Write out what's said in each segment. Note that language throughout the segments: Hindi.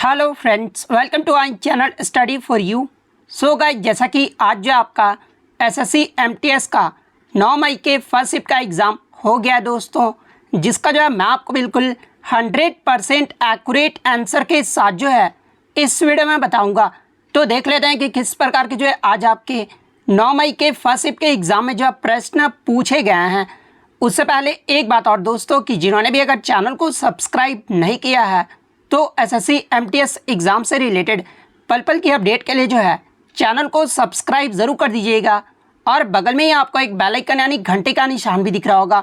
Hello friends, welcome to our channel study for you. So guys, जैसा कि आज जो आपका एसएससी एमटीएस का 9 मई के फर्स्ट शिफ्ट का एग्ज़ाम हो गया दोस्तों, जिसका जो है मैं आपको बिल्कुल 100% एक्यूरेट आंसर के साथ जो है इस वीडियो में बताऊंगा। तो देख लेते हैं कि किस प्रकार के जो है आज आपके 9 मई के फर्स्ट शिफ्ट के एग्ज़ाम में जो प्रश्न पूछे गए हैं। उससे पहले एक बात और दोस्तों, कि जिन्होंने भी अगर चैनल को सब्सक्राइब नहीं किया है तो एसएससी एमटीएस एग्ज़ाम से रिलेटेड पल पल की अपडेट के लिए जो है चैनल को सब्सक्राइब ज़रूर कर दीजिएगा। और बगल में ही आपको एक बेल आइकन यानी घंटे का निशान भी दिख रहा होगा,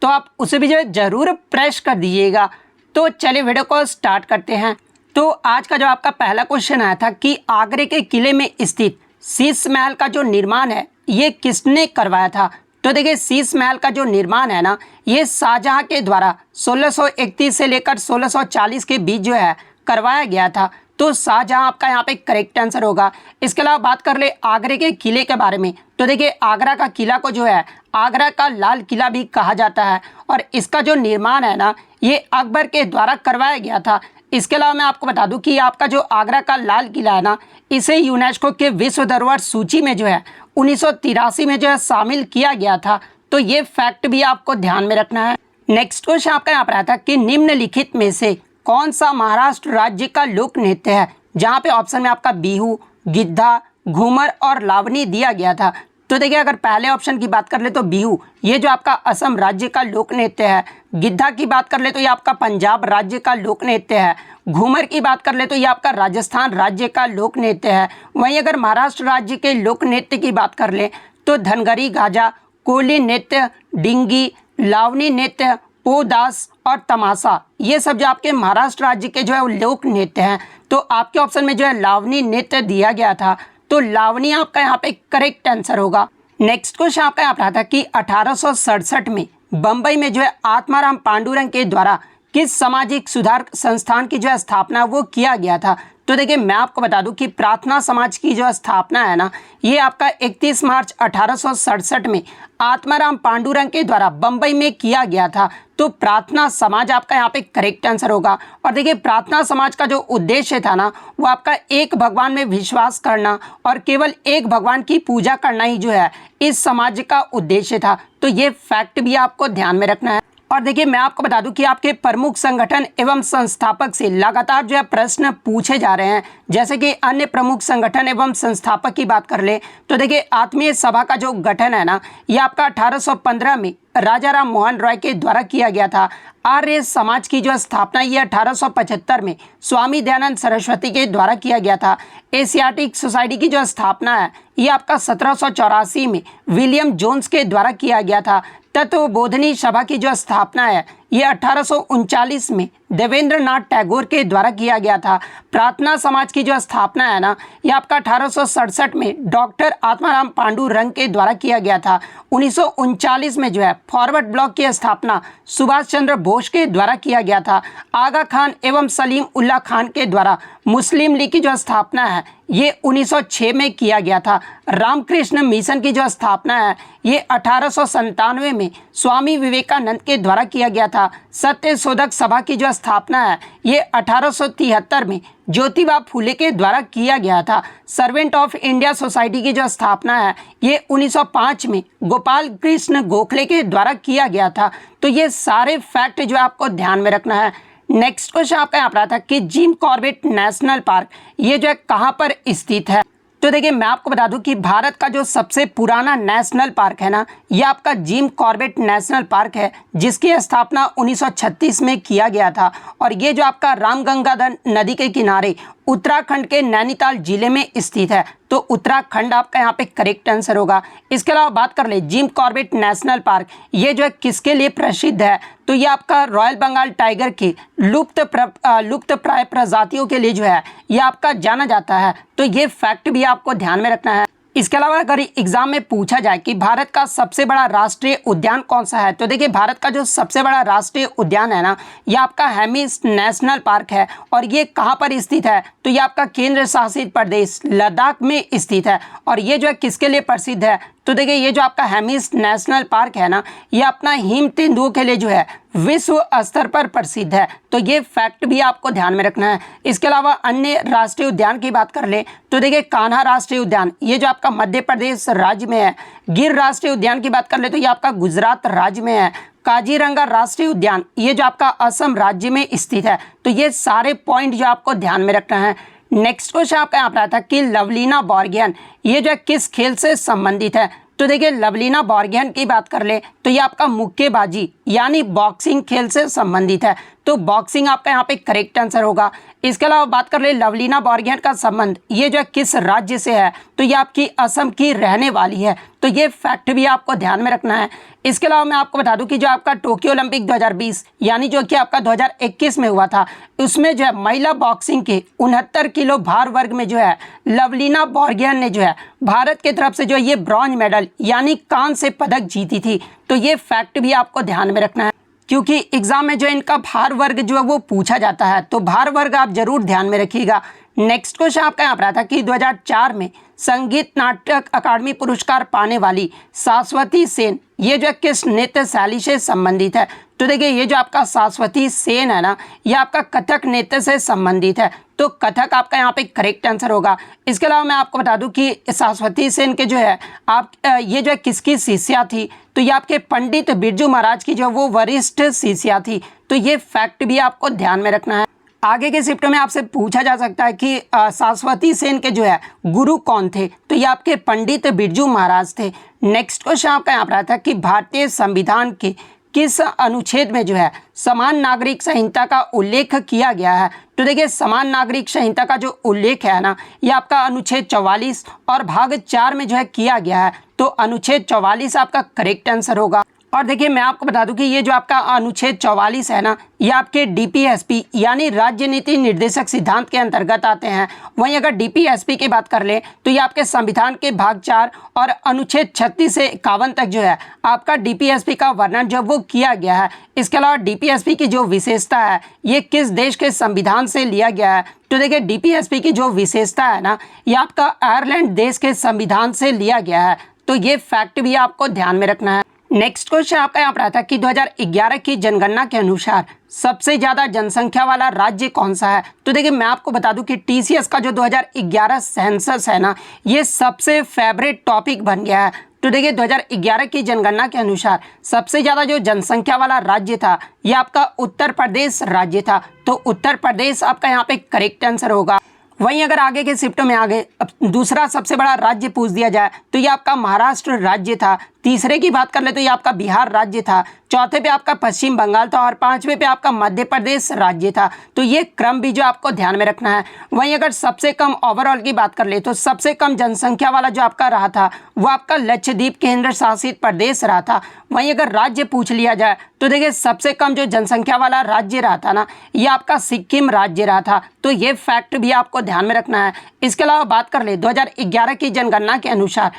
तो आप उसे भी जो है ज़रूर प्रेस कर दीजिएगा। तो चलिए वीडियो को स्टार्ट करते हैं। तो आज का जो आपका पहला क्वेश्चन आया था कि आगरे के किले में स्थित शीश महल का जो निर्माण है ये किसने करवाया था। तो देखिए, शीश महल का जो निर्माण है ना, ये शाहजहां के द्वारा 1631 से लेकर 1640 के बीच जो है करवाया गया था। तो शाहजहां आपका यहाँ पे करेक्ट आंसर होगा। इसके अलावा बात कर ले आगरे के किले के बारे में, तो देखिए आगरा का किला को जो है आगरा का लाल किला भी कहा जाता है, और इसका जो निर्माण है ना ये अकबर के द्वारा करवाया गया था। इसके अलावा मैं आपको बता दूं कि आपका जो आगरा का लाल किला है ना, इसे यूनेस्को के विश्व धरोहर सूची में जो है 1983 में जो है शामिल किया गया था। तो ये फैक्ट भी आपको ध्यान में रखना है। नेक्स्ट क्वेश्चन आपका यहाँ पर आया था कि निम्नलिखित में से कौन सा महाराष्ट्र राज्य का लोक नृत्य है, जहाँ पे ऑप्शन में आपका बिहू, गिद्धा, घूमर और लावनी दिया गया था। तो देखिए, अगर पहले ऑप्शन की बात कर ले तो बिहू, ये जो आपका असम राज्य का लोक नृत्य है। गिद्धा की बात कर ले तो ये आपका पंजाब राज्य का लोक नृत्य है। घूमर की बात कर ले तो ये आपका राजस्थान राज्य का लोक नृत्य है। वहीं अगर महाराष्ट्र राज्य के लोक नृत्य की बात कर ले तो धनगरी गाजा, कोली नृत्य, डिंगी, लावनी नृत्य, पोदास और तमाशा, ये सब जो आपके महाराष्ट्र राज्य के जो है लोक नृत्य हैं। तो आपके ऑप्शन में जो है लावनी नृत्य दिया गया था, तो लावनी आपका यहाँ पे करेक्ट आंसर होगा। नेक्स्ट क्वेश्चन आपका यहाँ पर आता है कि 1867 में बम्बई में जो है आत्माराम पांडुरंग के द्वारा किस सामाजिक सुधार संस्थान की जो स्थापना वो किया गया था। तो देखिए, मैं आपको बता दूं कि प्रार्थना समाज की जो स्थापना है ना, ये आपका 31 मार्च 1867 में आत्माराम पांडुरंग के द्वारा बम्बई में किया गया था। तो प्रार्थना समाज आपका यहाँ पे करेक्ट आंसर होगा। और देखिए, प्रार्थना समाज का जो उद्देश्य था ना, वो आपका एक भगवान में विश्वास करना और केवल एक भगवान की पूजा करना ही जो है इस समाज का उद्देश्य था। तो ये फैक्ट भी आपको ध्यान में रखना है। और देखिए, मैं आपको बता दूं कि आपके प्रमुख संगठन एवं संस्थापक से लगातार जो है प्रश्न पूछे जा रहे हैं। जैसे कि अन्य प्रमुख संगठन एवं संस्थापक की बात कर ले तो देखिए, आत्मीय सभा का जो गठन है ना, ये आपका 1815 में राजा राम मोहन रॉय के द्वारा किया गया था। आर्य समाज की जो स्थापना ये 1875 में स्वामी दयानंद सरस्वती के द्वारा किया गया था। एशियाटिक सोसाइटी की जो स्थापना है ये आपका 1784 में विलियम जोन्स के द्वारा किया गया था। तत्वबोधिनी सभा की जो स्थापना है ये 1839 में देवेंद्र नाथ टैगोर के द्वारा किया गया था। प्रार्थना समाज की जो स्थापना है ना, ये आपका 1867 में डॉक्टर आत्माराम पांडुरंग के द्वारा किया गया था। 1939 में जो है फॉरवर्ड ब्लॉक की स्थापना सुभाष चंद्र बोस के द्वारा किया गया था। आगा खान एवं सलीम उल्लाह खान के द्वारा मुस्लिम लीग की जो स्थापना है ये 1906 में किया गया था। रामकृष्ण मिशन की जो स्थापना है ये 1897 में स्वामी विवेकानंद के द्वारा किया गया था। सत्य शोधक सभा की जो स्थापना है ये 1873 में ज्योतिबा फूले के द्वारा किया गया था। सर्वेंट ऑफ इंडिया सोसाइटी की जो स्थापना है ये 1905 में गोपाल कृष्ण गोखले के द्वारा किया गया था। तो ये सारे फैक्ट जो आपको ध्यान में रखना है। नेक्स्ट क्वेश्चन आपका यहाँ पर आता है कि जिम कॉर्बेट नेशनल पार्क ये जो है कहाँ पर स्थित है। तो देखिए, मैं आपको बता दूं कि भारत का जो सबसे पुराना नेशनल पार्क है ना, ये आपका जिम कॉर्बेट नेशनल पार्क है, जिसकी स्थापना 1936 में किया गया था। और ये जो आपका रामगंगाधर नदी के किनारे उत्तराखंड के नैनीताल जिले में स्थित है। तो उत्तराखंड आपका यहाँ पे करेक्ट आंसर होगा। इसके अलावा बात कर ले जिम कॉर्बेट नेशनल पार्क ये जो है किसके लिए प्रसिद्ध है, तो ये आपका रॉयल बंगाल टाइगर की लुप्त प्राय प्रजातियों के लिए जो है ये आपका जाना जाता है। तो ये फैक्ट भी आपको ध्यान में रखना है। इसके अलावा अगर एग्जाम में पूछा जाए कि भारत का सबसे बड़ा राष्ट्रीय उद्यान कौन सा है, तो देखिए भारत का जो सबसे बड़ा राष्ट्रीय उद्यान है ना, ये आपका हेमिस नेशनल पार्क है। और ये कहाँ पर स्थित है, तो ये आपका केंद्र शासित प्रदेश लद्दाख में स्थित है। और ये जो है किसके लिए प्रसिद्ध है, तो देखिए ये जो आपका हेमिस नेशनल पार्क है ना, ये अपना हिम तेंदुओं के लिए जो है विश्व स्तर पर प्रसिद्ध है। तो ये फैक्ट भी आपको ध्यान में रखना है। इसके अलावा अन्य राष्ट्रीय उद्यान की बात कर ले तो देखिए कान्हा राष्ट्रीय उद्यान ये जो आपका मध्य प्रदेश राज्य में है। गिर राष्ट्रीय उद्यान की बात कर ले तो ये आपका गुजरात राज्य में है। काजीरंगा राष्ट्रीय उद्यान ये जो आपका असम राज्य में स्थित है। तो ये सारे पॉइंट जो आपको ध्यान में रखना है। नेक्स्ट क्वेश्चन आपका यहाँ पर आता है कि लवलीना बोर्गियन ये जो है किस खेल से संबंधित है। तो देखिए लवलीना बोर्गियन की बात कर ले तो ये आपका मुक्केबाजी यानी बॉक्सिंग खेल से संबंधित है। तो बॉक्सिंग आपका यहाँ पे करेक्ट आंसर होगा। इसके अलावा बात कर ले लवलीना बोर्गियन का संबंध ये जो है किस राज्य से है। तो ये आपकी असम की रहने वाली है। तो ये फैक्ट भी आपको ध्यान में रखना है। इसके अलावा मैं आपको बता दूं कि जो आपका टोक्यो ओलंपिक 2020 यानी जो कि आपका 2021 में हुआ था, उसमें जो है महिला बॉक्सिंग के 69 किलो भार वर्ग में जो है लवलीना बोर्गियन ने जो है भारत की तरफ से जो ये ब्रॉन्ज मेडल यानी कांस्य पदक जीती थी। तो ये फैक्ट भी आपको ध्यान में रखना है, क्योंकि एग्जाम में जो इनका भार वर्ग जो है वो पूछा जाता है। तो भार वर्ग आप जरूर ध्यान में रखिएगा। नेक्स्ट क्वेश्चन आपका यहाँ पर आता है कि 2004 में संगीत नाटक अकादमी पुरस्कार पाने वाली शाश्वती सेन ये जो है किस नृत्य शैली से संबंधित है। तो देखिए ये जो आपका शाश्वती सेन है ना, ये आपका कथक नृत्य से संबंधित है। तो कथक आपका यहाँ पे करेक्ट आंसर होगा। इसके अलावा मैं आपको बता दूं कि शाश्वती सेन के जो है आप ये जो है किसकी शिष्या थी। तो ये आपके पंडित बिरजू महाराज की जो वो वरिष्ठ शिष्या थी। तो ये फैक्ट भी आपको ध्यान में रखना है। आगे के शिफ्ट में आपसे पूछा जा सकता है कि शाश्वती सेन के जो है गुरु कौन थे। तो ये आपके पंडित बिरजू महाराज थे। नेक्स्ट क्वेश्चन आपका यहाँ पर आता है कि भारतीय संविधान के किस अनुच्छेद में जो है समान नागरिक संहिता का उल्लेख किया गया है। तो देखिए समान नागरिक संहिता का जो उल्लेख है ना, ये आपका अनुच्छेद 44 और भाग 4 में जो है किया गया है। तो अनुच्छेद 44 आपका करेक्ट आंसर होगा। और देखिए मैं आपको बता दूं कि ये जो आपका अनुच्छेद 44 है ना, ये आपके डीपीएसपी यानी राज्य नीति निर्देशक सिद्धांत के अंतर्गत आते हैं। वहीं अगर डीपीएसपी की बात कर ले तो ये आपके संविधान के भाग 4 और अनुच्छेद 36 से 51 तक जो है आपका डीपीएसपी का वर्णन जो वो किया गया है। इसके अलावा डीपीएसपी की जो विशेषता है ये किस देश के संविधान से लिया गया है। तो देखिए डीपीएसपी की जो विशेषता है ना, ये आपका आयरलैंड देश के संविधान से लिया गया है। तो ये फैक्ट भी आपको ध्यान में रखना है। नेक्स्ट क्वेश्चन आपका यहाँ पर आता है कि 2011 की जनगणना के अनुसार सबसे ज्यादा जनसंख्या वाला राज्य कौन सा है। तो देखिए मैं आपको बता दूं कि टीसीएस का जो 2011 सेंसस है ना, ये सबसे फेवरेट टॉपिक बन गया है। तो देखिए 2011 की जनगणना के अनुसार सबसे ज्यादा जो जनसंख्या वाला राज्य था ये आपका उत्तर प्रदेश राज्य था। तो उत्तर प्रदेश आपका यहाँ पे करेक्ट आंसर होगा। वहीं अगर आगे के शिफ्ट में आगे दूसरा सबसे बड़ा राज्य पूछ दिया जाए तो ये आपका महाराष्ट्र राज्य था। तीसरे की बात कर ले तो ये आपका बिहार राज्य था। चौथे पे आपका पश्चिम बंगाल था और पांचवें पे आपका मध्य प्रदेश राज्य था। तो ये क्रम भी जो आपको ध्यान में रखना है। वहीं अगर सबसे कम ओवरऑल की बात कर ले तो सबसे कम जनसंख्या वाला जो आपका रहा था वो आपका लक्षद्वीप केंद्र शासित प्रदेश रहा था। वहीं अगर राज्य पूछ लिया जाए तो देखिए सबसे कम जो जनसंख्या वाला राज्य रहा था ना, ये आपका सिक्किम राज्य रहा था। तो ये फैक्ट भी आपको ध्यान में रखना है। इसके अलावा बात कर ले 2011 की जनगणना के अनुसार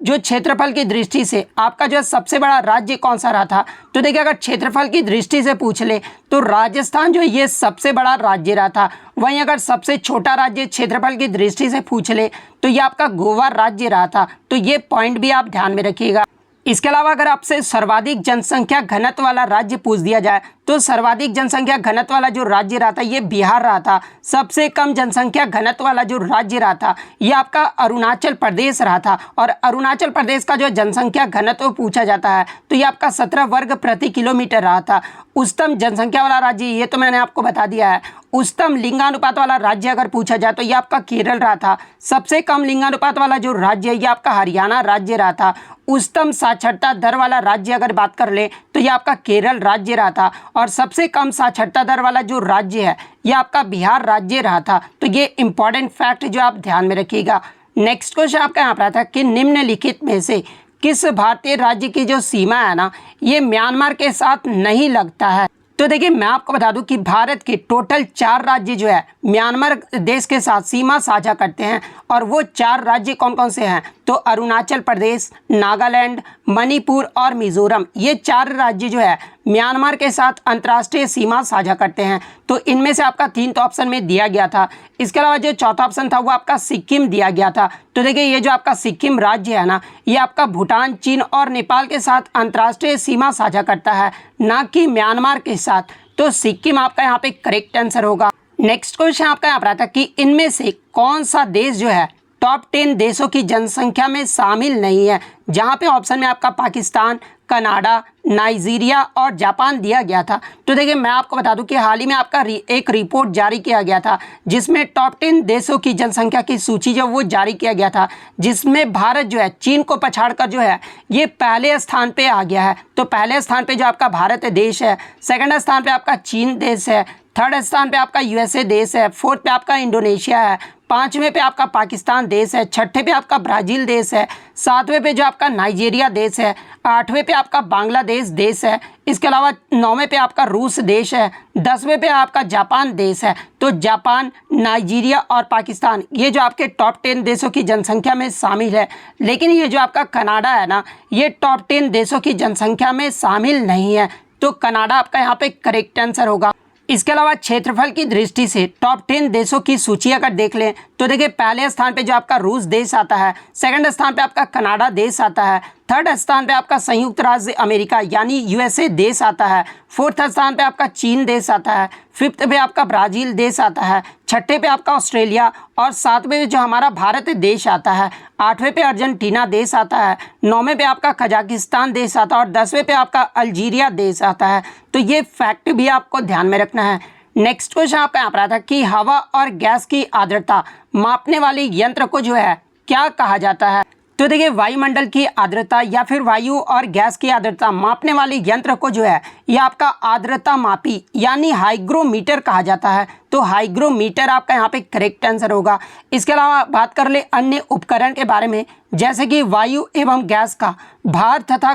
जो क्षेत्रफल की दृष्टि से आपका जो सबसे बड़ा राज्य कौन सा रहा था। तो देखिए अगर क्षेत्रफल की दृष्टि से पूछ ले तो राजस्थान जो ये सबसे बड़ा राज्य रहा था। वहीं अगर सबसे छोटा राज्य क्षेत्रफल की दृष्टि से पूछ ले तो ये आपका गोवा राज्य रहा था। तो ये पॉइंट भी आप ध्यान में रखिएगा। इसके अलावा अगर आपसे सर्वाधिक जनसंख्या घनत्व वाला राज्य पूछ दिया जाए तो सर्वाधिक जनसंख्या घनत्व वाला जो राज्य रहा था ये बिहार रहा था। सबसे कम जनसंख्या घनत्व वाला जो राज्य रहा था ये आपका अरुणाचल प्रदेश रहा था। और अरुणाचल प्रदेश का जो जनसंख्या घनत्व पूछा जाता है तो ये आपका 17 वर्ग प्रति किलोमीटर रहा था। उच्चतम जनसंख्या वाला राज्य ये तो मैंने आपको बता दिया है। उच्चतम लिंगानुपात वाला राज्य अगर पूछा जाए तो ये आपका केरल रहा था। सबसे कम लिंगानुपात वाला जो राज्य है ये आपका हरियाणा राज्य रहा था। उच्चतम साक्षरता दर वाला राज्य अगर बात कर ले तो ये आपका केरल राज्य रहा था। और सबसे कम साक्षरता दर वाला जो राज्य है ये आपका बिहार राज्य रहा था। तो ये इंपॉर्टेंट फैक्ट जो आप ध्यान में रखिएगा। नेक्स्ट क्वेश्चन आपका यहाँ पर आता है कि निम्नलिखित में से किस भारतीय राज्य की जो सीमा है ना, ये म्यांमार के साथ नहीं लगता है। तो देखिए मैं आपको बता दूं कि भारत के टोटल 4 राज्य जो है म्यांमार देश के साथ सीमा साझा करते हैं। और वो 4 राज्य कौन कौन से हैं तो अरुणाचल प्रदेश, नागालैंड, मणिपुर और मिजोरम, ये 4 राज्य जो है म्यांमार के साथ अंतर्राष्ट्रीय सीमा साझा करते हैं। तो इनमें से आपका 3 तो ऑप्शन में दिया गया था। इसके अलावा जो चौथा ऑप्शन था वो आपका सिक्किम दिया गया था। तो देखिए ये जो आपका सिक्किम राज्य है ना, ये आपका भूटान, चीन और नेपाल के साथ अंतर्राष्ट्रीय सीमा साझा करता है, ना कि म्यांमार के साथ। तो सिक्किम आपका यहाँ पे करेक्ट आंसर होगा। नेक्स्ट क्वेश्चन आपका यहाँ पर आता है कि इनमें से कौन सा देश जो है टॉप 10 देशों की जनसंख्या में शामिल नहीं है, जहां पे ऑप्शन में आपका पाकिस्तान, कनाडा, नाइजीरिया और जापान दिया गया था। तो देखिए मैं आपको बता दूं कि हाल ही में आपका एक रिपोर्ट जारी किया गया था, जिसमें टॉप 10 देशों की जनसंख्या की सूची जो वो जारी किया गया था, जिसमें भारत जो है चीन को पछाड़कर जो है ये पहले स्थान पे आ गया है। तो पहले स्थान पे जो आपका भारत देश है, सेकंड स्थान पे आपका चीन देश है, थर्ड स्थान पे आपका यूएसए देश है, फोर्थ पे आपका इंडोनेशिया है, पांचवें पे आपका पाकिस्तान देश है, छठे पे आपका ब्राज़ील देश है, सातवें पे जो आपका नाइजीरिया देश है, आठवें पे आपका बांग्लादेश देश है, इसके अलावा नौवें पे आपका रूस देश है, 10वें पे आपका जापान देश है। तो जापान, नाइजीरिया और पाकिस्तान ये जो आपके टॉप 10 देशों की जनसंख्या में शामिल है, लेकिन ये जो आपका कनाडा है ना, ये टॉप 10 देशों की जनसंख्या में शामिल नहीं है। तो कनाडा आपका यहाँ पे करेक्ट आंसर होगा। इसके अलावा क्षेत्रफल की दृष्टि से टॉप 10 देशों की सूची अगर देख लें तो देखिए पहले स्थान पे जो आपका रूस देश आता है, सेकंड स्थान पे आपका कनाडा देश आता है, थर्ड स्थान पे आपका संयुक्त राज्य अमेरिका यानी यूएसए देश आता है, फोर्थ स्थान पे आपका चीन देश आता है, फिफ्थ पे आपका ब्राज़ील देश आता है, छठे पे आपका ऑस्ट्रेलिया और सातवें जो हमारा भारत देश आता है, आठवें पे अर्जेंटीना देश आता है, नौवें पे आपका कजाकिस्तान देश आता है और 10वें पे आपका अल्जीरिया देश आता है। तो ये फैक्ट भी आपको ध्यान में रखना है। नेक्स्ट क्वेश्चन आपका यहाँ पर आता है कि हवा और गैस की आर्द्रता मापने वाले यंत्र को जो है क्या कहा जाता है। तो देखिए वायुमंडल की आर्द्रता या फिर वायु और गैस की आर्द्रता मापने वाले यंत्र को जो है ये आपका आर्द्रता मापी यानी हाइग्रोमीटर कहा जाता है। तो हाइग्रोमीटर आपका यहाँ पे करेक्ट आंसर होगा। इसके अलावा बात कर ले अन्य उपकरण के बारे में, जैसे कि वायु एवं गैस का भार तथा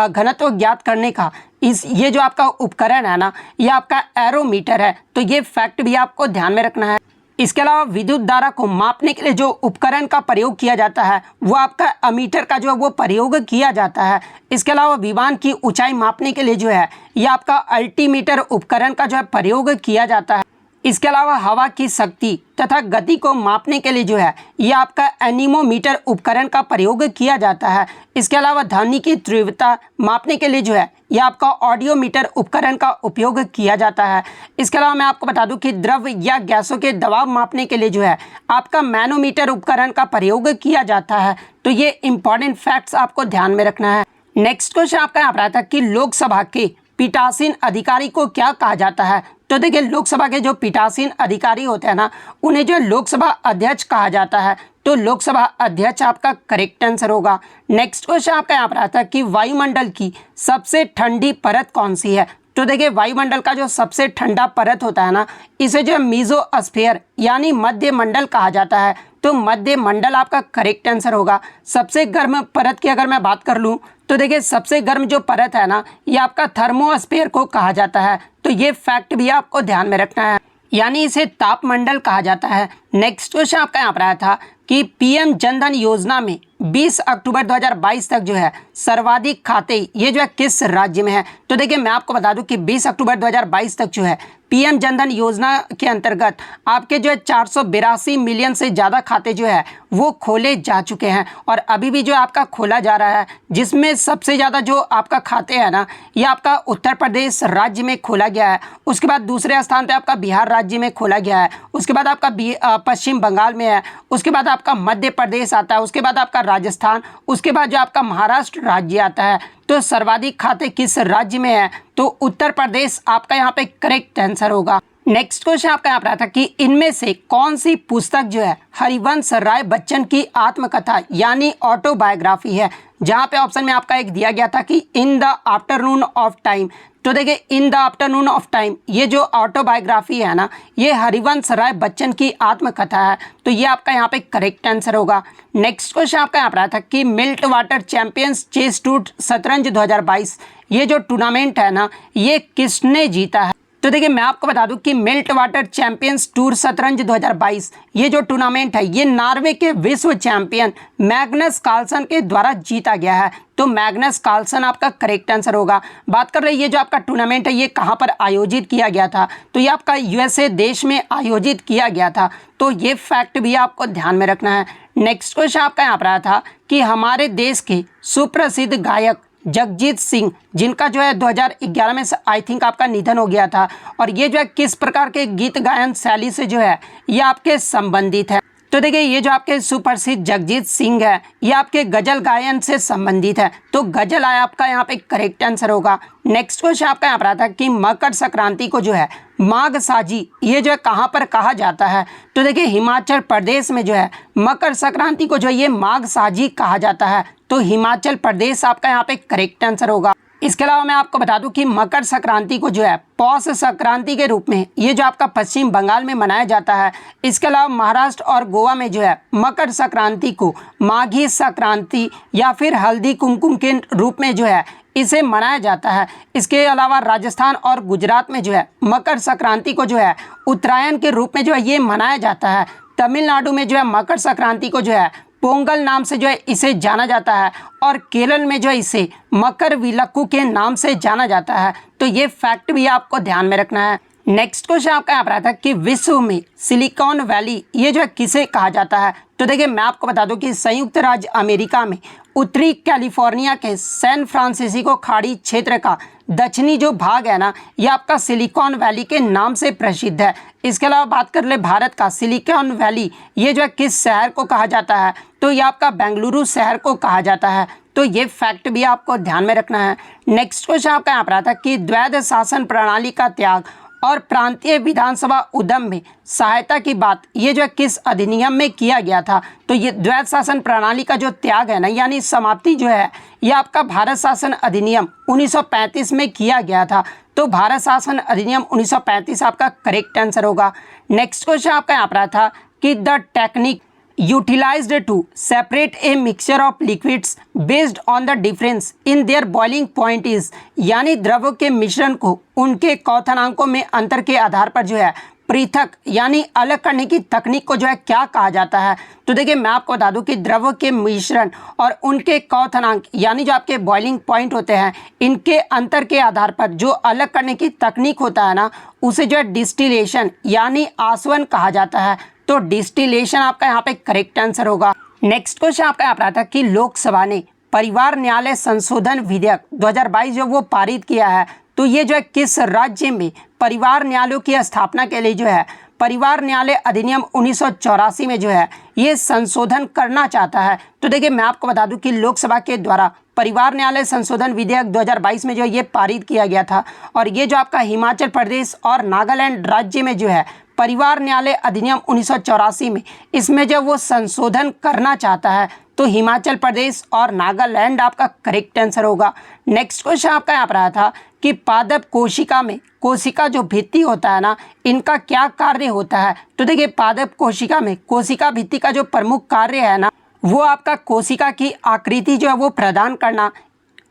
घनत्व ज्ञात करने का ये जो आपका उपकरण है ना, ये आपका एरोमीटर है। तो ये फैक्ट भी आपको ध्यान में रखना है। इसके अलावा विद्युत धारा को मापने के लिए जो उपकरण का प्रयोग किया जाता है वो आपका अमीटर का जो है वो प्रयोग किया जाता है। इसके अलावा विमान की ऊंचाई मापने के लिए जो है ये आपका अल्टीमीटर उपकरण का जो है प्रयोग किया जाता है। इसके अलावा हवा की शक्ति तथा गति को मापने के लिए जो है ये आपका एनीमोमीटर उपकरण का प्रयोग किया जाता है। इसके अलावा ध्वनि की तीव्रता मापने के लिए जो है यह आपका ऑडियोमीटर उपकरण का उपयोग किया जाता है। इसके अलावा मैं आपको बता दूं कि द्रव या गैसों के दबाव मापने के लिए जो है आपका मैनोमीटर उपकरण का प्रयोग किया जाता है। तो ये इंपॉर्टेंट फैक्ट्स आपको ध्यान में रखना है। नेक्स्ट क्वेश्चन आपका यहाँ पर आता है कि लोकसभा के पीठासीन अधिकारी को क्या कहा जाता है। तो देखिए लोकसभा के जो पीठासीन अधिकारी होते हैं ना, उन्हें जो लोकसभा अध्यक्ष कहा जाता है। तो लोकसभा अध्यक्ष आपका करेक्ट आंसर होगा। नेक्स्ट क्वेश्चन आपका यहाँ पर आता है कि वायुमंडल की सबसे ठंडी परत कौन सी है। तो देखिए वायुमंडल का जो सबसे ठंडा परत होता है ना, इसे जो मीजोस्फीयर यानी मध्य मंडल कहा जाता है। तो मध्य मंडल आपका करेक्ट आंसर होगा। सबसे गर्म परत की अगर मैं बात कर लूँ तो देखिए सबसे गर्म जो परत है ना, ये आपका थर्मोस्फीयर को कहा जाता है। तो ये फैक्ट भी आपको ध्यान में रखना है, यानी इसे तापमंडल कहा जाता है। नेक्स्ट क्वेश्चन आपका यहाँ पर आया था कि पीएम जनधन योजना में 20 अक्टूबर 2022 तक जो है सर्वाधिक खाते ये जो है किस राज्य में है। तो देखिए मैं आपको बता दूं कि 20 अक्टूबर 2022 तक जो है पीएम जनधन योजना के अंतर्गत आपके जो है 482 मिलियन से ज़्यादा खाते जो है वो खोले जा चुके हैं और अभी भी जो आपका खोला जा रहा है, जिसमें सबसे ज़्यादा जो आपका खाते हैं ना, ये आपका उत्तर प्रदेश राज्य में खोला गया है। उसके बाद दूसरे स्थान पे आपका बिहार राज्य में खोला गया है। उसके बाद आपका पश्चिम बंगाल में है। उसके बाद आपका मध्य प्रदेश आता है। उसके बाद आपका राजस्थान। उसके बाद जो आपका महाराष्ट्र राज्य आता है। तो सर्वाधिक खाते किस राज्य में है। तो उत्तर प्रदेश आपका यहाँ पे करेक्ट आंसर होगा। नेक्स्ट क्वेश्चन आपका यहाँ पर आता है कि इनमें से कौन सी पुस्तक जो है हरिवंश राय बच्चन की आत्मकथा यानी ऑटोबायोग्राफी है, जहाँ पे ऑप्शन में आपका एक दिया गया था कि in the afternoon of time. तो देखिए in the afternoon of time ये जो ऑटोबायोग्राफी है ना, ये हरिवंश राय बच्चन की आत्मकथा है। तो ये आपका यहाँ पे करेक्ट आंसर होगा। नेक्स्ट क्वेश्चन आपका यहाँ पर आता है कि मिल्ट वाटर चैंपियंस चेस टूर शतरंज 2022 ये जो टूर्नामेंट है ना, ये किसने जीता है। तो देखिए मैं आपको बता दूं कि मेल्ट वाटर चैंपियंस टूर शतरंज 2022 ये जो टूर्नामेंट है ये नॉर्वे के विश्व चैंपियन मैग्नस कार्लसन के द्वारा जीता गया है। तो मैग्नस कार्लसन आपका करेक्ट आंसर होगा। बात कर रहे ये जो आपका टूर्नामेंट है ये कहाँ पर आयोजित किया गया था, तो ये आपका यूएसए देश में आयोजित किया गया था। तो ये फैक्ट भी आपको ध्यान में रखना है। नेक्स्ट क्वेश्चन आपका यहाँ पर आया था कि हमारे देश के सुप्रसिद्ध गायक जगजीत सिंह जिनका जो है 2011 में आई थिंक आपका निधन हो गया था, और ये जो है किस प्रकार के गीत गायन शैली से जो है ये आपके संबंधित है। तो देखिए ये जो आपके सुप्रसिद्ध जगजीत सिंह है ये आपके गजल गायन से संबंधित है। तो गजल आया आपका यहाँ पे करेक्ट आंसर होगा। नेक्स्ट क्वेश्चन आपका यहाँ पर आता है कि मकर संक्रांति को जो है माघ साजी ये जो है कहाँ पर कहा जाता है। तो देखिए हिमाचल प्रदेश में जो है मकर संक्रांति को जो है ये माघ साजी कहा जाता है। तो हिमाचल प्रदेश आपका यहाँ पे करेक्ट आंसर होगा। इसके अलावा मैं आपको बता दूं कि मकर संक्रांति को जो है पौष संक्रांति के रूप में ये जो आपका पश्चिम बंगाल में मनाया जाता है। इसके अलावा महाराष्ट्र और गोवा में जो है मकर संक्रांति को माघी संक्रांति या फिर हल्दी कुमकुम के रूप में जो है इसे मनाया जाता है। इसके अलावा राजस्थान और गुजरात में जो है मकर संक्रांति को जो है उत्तरायण के रूप में जो है ये मनाया जाता है। तमिलनाडु में जो है मकर संक्रांति को जो है पोंगल नाम से जो है इसे जाना जाता है, और केरल में जो है इसे मकर विलक्कू के नाम से जाना जाता है। तो ये फैक्ट भी आपको ध्यान में रखना है। नेक्स्ट क्वेश्चन आपका यहाँ पर आता है कि विश्व में सिलिकॉन वैली ये जो है किसे कहा जाता है। तो देखिए मैं आपको बता दूं कि संयुक्त राज्य अमेरिका में उत्तरी कैलिफोर्निया के सैन फ्रांसिस्को खाड़ी क्षेत्र का दक्षिणी जो भाग है ना ये आपका सिलिकॉन वैली के नाम से प्रसिद्ध है। इसके अलावा बात कर ले भारत का सिलिकॉन वैली ये जो है किस शहर को कहा जाता है, तो ये आपका बेंगलुरु शहर को कहा जाता है। तो ये फैक्ट भी आपको ध्यान में रखना है। नेक्स्ट क्वेश्चन आपका यहाँ पर आता है कि द्वैध शासन प्रणाली का त्याग और प्रांतीय विधानसभा उद्यम में सहायता की बात ये जो है किस अधिनियम में किया गया था। तो ये द्वैध शासन प्रणाली का जो त्याग है ना यानी समाप्ति जो है ये आपका भारत शासन अधिनियम 1935 में किया गया था। तो भारत शासन अधिनियम 1935 आपका करेक्ट आंसर होगा। नेक्स्ट क्वेश्चन आपका यहाँ पर था कि the technique utilized to separate a mixture of liquids based on the difference in their boiling point is यानी द्रव्यों के मिश्रण को उनके क्वथनांकों में अंतर के आधार पर जो है पृथक यानी अलग करने की तकनीक को जो है क्या कहा जाता है। तो देखिए मैं आपको बता दूं कि द्रव्यों के मिश्रण और उनके क्वथनांक यानी जो आपके बॉइलिंग पॉइंट होते हैं इनके अंतर के आधार पर जो अलग करने की तकनीक होता है ना उसे जो है डिस्टिलेशन यानी आसवन कहा जाता है। तो डिस्टिलेशन आपका यहाँ पे करेक्ट आंसर होगा। नेक्स्ट क्वेश्चन आपका यहाँ पर आता है कि लोकसभा ने परिवार न्यायालय संशोधन विधेयक 2022 जो वो पारित किया है। तो ये जो है किस राज्य में परिवार न्यायालयों की स्थापना के लिए जो है परिवार न्यायालय अधिनियम 1984 में जो है ये संशोधन करना चाहता है। तो देखिए मैं आपको बता दूं कि लोकसभा के द्वारा परिवार न्यायालय संशोधन विधेयक 2022 में जो ये पारित किया गया था, और ये जो आपका हिमाचल प्रदेश और नागालैंड राज्य में जो है परिवार न्यायालय अधिनियम 1984 में इसमें जब वो संशोधन करना चाहता है। तो हिमाचल प्रदेश और नागालैंड आपका करेक्ट आंसर होगा। नेक्स्ट क्वेश्चन आपका यहाँ पर आया था कि पादप कोशिका में कोशिका जो भित्ति होता है ना इनका क्या कार्य होता है। तो देखिए पादप कोशिका में कोशिका भित्ति का जो प्रमुख कार्य है ना वो आपका कोशिका की आकृति जो है वो प्रदान करना,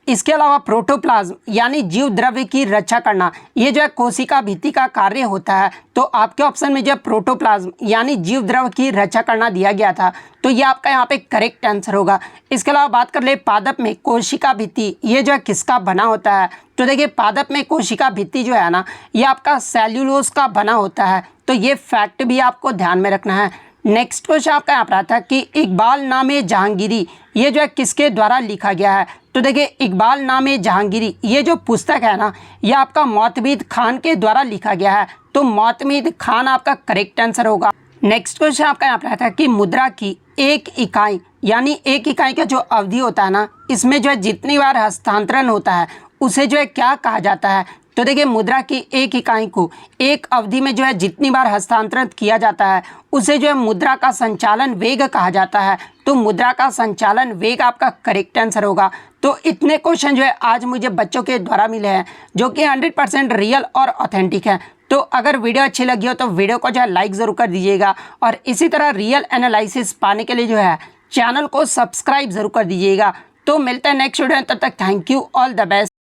इसके अलावा प्रोटोप्लाज्म यानी जीव द्रव्य की रक्षा करना ये जो है कोशिका भित्ति का कार्य होता है। तो आपके ऑप्शन में जो है प्रोटोप्लाज्म यानी जीव द्रव्य की रक्षा करना दिया गया था। तो ये आपका यहाँ पे करेक्ट आंसर होगा। इसके अलावा बात कर ले पादप में कोशिका भित्ति ये जो है किसका बना होता है। तो देखिए पादप में कोशिका भित्ति जो है ना ये आपका सेल्यूलोज का बना होता है। तो ये फैक्ट भी आपको ध्यान में रखना है। नेक्स्ट क्वेश्चन आपका यहाँ पर आता है कि इकबाल नामे जहांगीरी ये जो है किसके द्वारा लिखा गया है। तो देखिए इकबाल नामे जहांगीरी ये जो पुस्तक है ना ये आपका मोतमीद खान के द्वारा लिखा गया है। तो मोतमीद खान आपका करेक्ट आंसर होगा। नेक्स्ट क्वेश्चन आपका यहाँ पर आता है कि मुद्रा की एक इकाई यानी एक इकाई का जो अवधि होता है ना इसमें जो है जितनी बार हस्तांतरण होता है उसे जो है क्या कहा जाता है। तो देखिए मुद्रा की एक इकाई को एक अवधि में जो है जितनी बार हस्तांतरित किया जाता है उसे जो है मुद्रा का संचालन वेग कहा जाता है। तो मुद्रा का संचालन वेग आपका करेक्ट आंसर होगा। तो इतने क्वेश्चन जो है आज मुझे बच्चों के द्वारा मिले हैं जो कि 100% रियल और ऑथेंटिक है। तो अगर वीडियो अच्छी लगी हो तो वीडियो को जो है लाइक ज़रूर कर दीजिएगा, और इसी तरह रियल एनालिसिस पाने के लिए जो है चैनल को सब्सक्राइब ज़रूर कर दीजिएगा। तो मिलते हैं नेक्स्ट वीडियो में, तब तक thank you, all the best.